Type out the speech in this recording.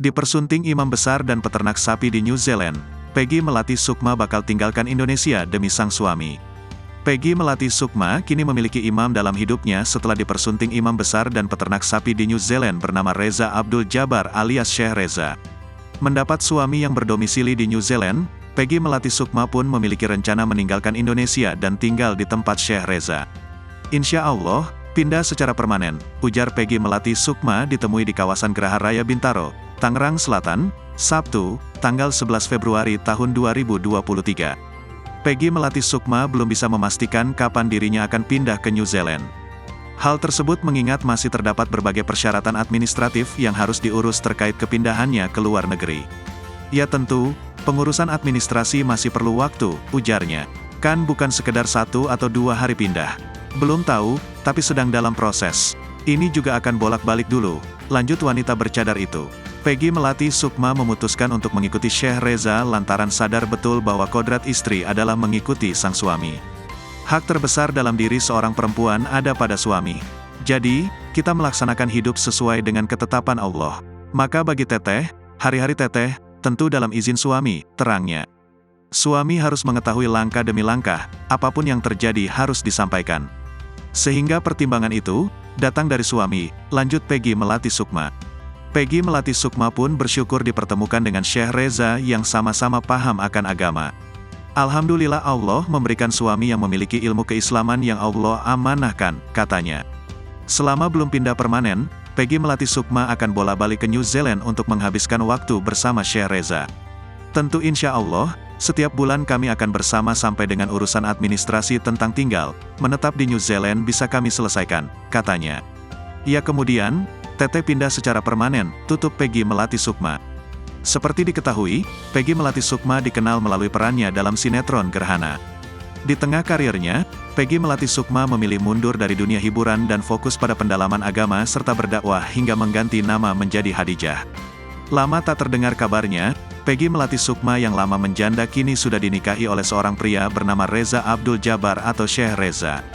Dipersunting imam besar dan peternak sapi di New Zealand, Peggy Melati Sukma bakal tinggalkan Indonesia demi sang suami. Peggy Melati Sukma kini memiliki imam dalam hidupnya setelah dipersunting imam besar dan peternak sapi di New Zealand bernama Reza Abdul Jabbar alias Sheikh Reza. Mendapat suami yang berdomisili di New Zealand, Peggy Melati Sukma pun memiliki rencana meninggalkan Indonesia dan tinggal di tempat Sheikh Reza. Insya Allah, pindah secara permanen, ujar Peggy Melati Sukma ditemui di kawasan Geraha Raya Bintaro, Tangerang Selatan, Sabtu, tanggal 11 Februari tahun 2023. Peggy Melati Sukma belum bisa memastikan kapan dirinya akan pindah ke New Zealand. Hal tersebut mengingat masih terdapat berbagai persyaratan administratif yang harus diurus terkait kepindahannya ke luar negeri. Ya tentu, pengurusan administrasi masih perlu waktu, ujarnya. Kan bukan sekedar 1 atau 2 hari pindah. Belum tahu, tapi sedang dalam proses. Ini juga akan bolak-balik dulu, lanjut wanita bercadar itu. Peggy Melati Sukma memutuskan untuk mengikuti Sheikh Reza lantaran sadar betul bahwa kodrat istri adalah mengikuti sang suami. Hak terbesar dalam diri seorang perempuan ada pada suami. Jadi, kita melaksanakan hidup sesuai dengan ketetapan Allah. Maka bagi Teteh, hari-hari Teteh, tentu dalam izin suami, terangnya. Suami harus mengetahui langkah demi langkah, apapun yang terjadi harus disampaikan. Sehingga pertimbangan itu, datang dari suami, lanjut Peggy Melati Sukma. Peggy Melati Sukma pun bersyukur dipertemukan dengan Sheikh Reza yang sama-sama paham akan agama. Alhamdulillah Allah memberikan suami yang memiliki ilmu keislaman yang Allah amanahkan, katanya. Selama belum pindah permanen, Peggy Melati Sukma akan bola-balik ke New Zealand untuk menghabiskan waktu bersama Sheikh Reza. Tentu insya Allah, setiap bulan kami akan bersama sampai dengan urusan administrasi tentang tinggal, menetap di New Zealand bisa kami selesaikan, katanya. Ia kemudian, Teteh pindah secara permanen, tutup Peggy Melati Sukma. Seperti diketahui, Peggy Melati Sukma dikenal melalui perannya dalam sinetron Gerhana. Di tengah karirnya, Peggy Melati Sukma memilih mundur dari dunia hiburan dan fokus pada pendalaman agama serta berdakwah hingga mengganti nama menjadi Hadijah. Lama tak terdengar kabarnya, Peggy Melati Sukma yang lama menjanda kini sudah dinikahi oleh seorang pria bernama Reza Abdul Jabbar atau Sheikh Reza.